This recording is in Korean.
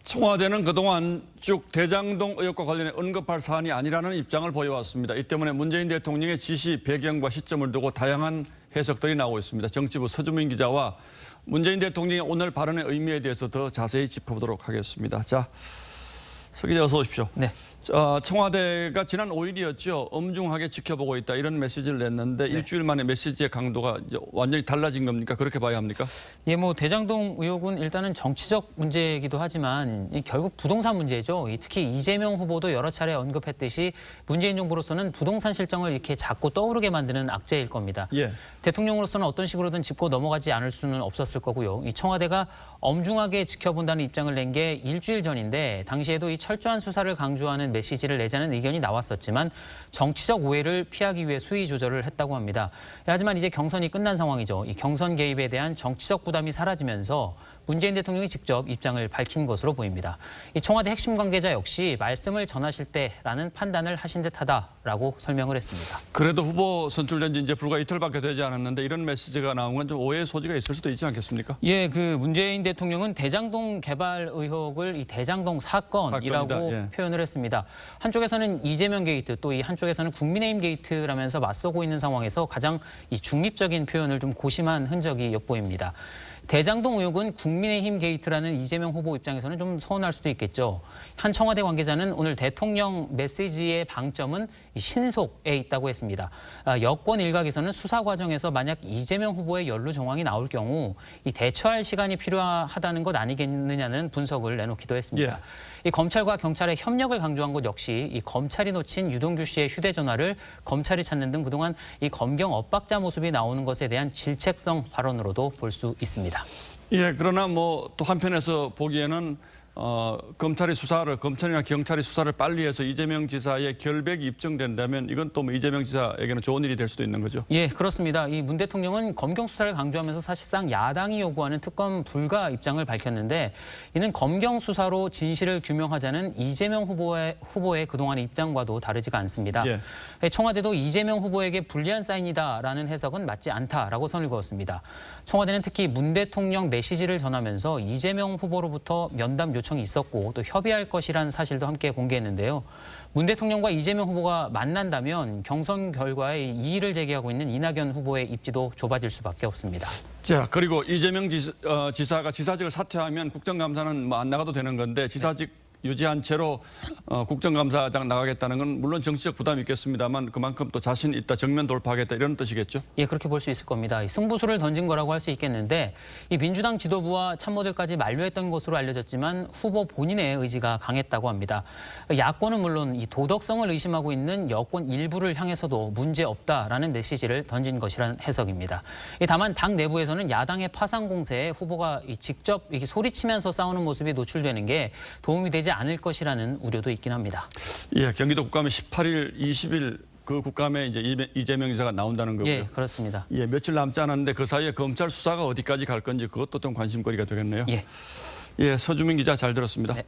청와대는 그동안 쭉 대장동 의혹과 관련해 언급할 사안이 아니라는 입장을 보여왔습니다. 이 때문에 문재인 대통령의 지시 배경과 시점을 두고 다양한 해석들이 나오고 있습니다. 정치부 서주민 기자와 문재인 대통령의 오늘 발언의 의미에 대해서 더 자세히 짚어보도록 하겠습니다. 자, 서 기자 어서 오십시오. 네. 청와대가 지난 5일이었죠. 엄중하게 지켜보고 있다 이런 메시지를 냈는데 일주일 만에 메시지의 강도가 이제 완전히 달라진 겁니까? 그렇게 봐야 합니까? 예, 대장동 의혹은 일단은 정치적 문제이기도 하지만 결국 부동산 문제죠. 특히 이재명 후보도 여러 차례 언급했듯이 문재인 정부로서는 부동산 실정을 이렇게 자꾸 떠오르게 만드는 악재일 겁니다. 예. 대통령으로서는 어떤 식으로든 짚고 넘어가지 않을 수는 없었을 거고요. 이 청와대가 엄중하게 지켜본다는 입장을 낸 게 일주일 전인데 당시에도 이 철저한 수사를 강조하는 메시지를 내자는 의견이 나왔었지만 정치적 오해를 피하기 위해 수위 조절을 했다고 합니다. 하지만 이제 경선이 끝난 상황이죠. 이 경선 개입에 대한 정치적 부담이 사라지면서 문재인 대통령이 직접 입장을 밝힌 것으로 보입니다. 이 청와대 핵심 관계자 역시 말씀을 전하실 때라는 판단을 하신 듯하다라고 설명을 했습니다. 그래도 후보 선출된 지 이제 불과 이틀밖에 되지 않았는데 이런 메시지가 나온 건 좀 오해의 소지가 있을 수도 있지 않겠습니까? 예, 문재인 대통령은 대장동 개발 의혹을 이 대장동 사건이라고 예. 표현을 했습니다. 한쪽에서는 이재명 게이트, 또 이 한쪽에서는 국민의힘 게이트라면서 맞서고 있는 상황에서 가장 이 중립적인 표현을 좀 고심한 흔적이 엿보입니다. 대장동 의혹은 국민의힘 게이트라는 이재명 후보 입장에서는 좀 서운할 수도 있겠죠. 한 청와대 관계자는 오늘 대통령 메시지의 방점은 신속에 있다고 했습니다. 여권 일각에서는 수사 과정에서 만약 이재명 후보의 연루 정황이 나올 경우 이 대처할 시간이 필요하다는 것 아니겠느냐는 분석을 내놓기도 했습니다. 예. 이 검찰과 경찰의 협력을 강조한 것 역시 이 검찰이 놓친 유동규 씨의 휴대전화를 검찰이 찾는 등 그동안 이 검경 엇박자 모습이 나오는 것에 대한 질책성 발언으로도 볼 수 있습니다. 예, 그러나 또 한편에서 보기에는 검찰이나 경찰이 수사를 빨리 해서 이재명 지사의 결백이 입증된다면 이건 또 이재명 지사에게는 좋은 일이 될 수도 있는 거죠. 예, 그렇습니다. 이 문 대통령은 검경 수사를 강조하면서 사실상 야당이 요구하는 특검 불가 입장을 밝혔는데 이는 검경 수사로 진실을 규명하자는 이재명 후보의 그동안의 입장과도 다르지가 않습니다. 예. 청와대도 이재명 후보에게 불리한 사인이다라는 해석은 맞지 않다라고 선을 그었습니다. 청와대는 특히 문 대통령 메시지를 전하면서 이재명 후보로부터 면담 요청이 있었고 또 협의할 것이라는 사실도 함께 공개했는데요. 문 대통령과 이재명 후보가 만난다면 경선 결과에 이의를 제기하고 있는 이낙연 후보의 입지도 좁아질 수밖에 없습니다. 자, 그리고 이재명 지사가 지사직을 사퇴하면 국정감사는 안 나가도 되는 건데 지사직 유지한 채로 국정감사장 나가겠다는 건 물론 정치적 부담이 있겠습니다만 그만큼 또 자신 있다, 정면 돌파하겠다 이런 뜻이겠죠? 예, 그렇게 볼 수 있을 겁니다. 승부수를 던진 거라고 할 수 있겠는데 이 민주당 지도부와 참모들까지 만류했던 것으로 알려졌지만 후보 본인의 의지가 강했다고 합니다. 야권은 물론 이 도덕성을 의심하고 있는 여권 일부를 향해서도 문제 없다라는 메시지를 던진 것이라는 해석입니다. 다만 당 내부에서는 야당의 파상 공세에 후보가 직접 소리치면서 싸우는 모습이 노출되는 게 도움이 되지 않을 것이라는 우려도 있긴 합니다. 예, 경기도 국감에 18일, 20일 그 국감에 이제 이재명 지사가 나온다는 거고요. 예, 그렇습니다. 예, 며칠 남지 않았는데 그 사이에 검찰 수사가 어디까지 갈 건지 그것도 좀 관심거리가 되겠네요. 예. 예, 서주민 기자 잘 들었습니다. 네.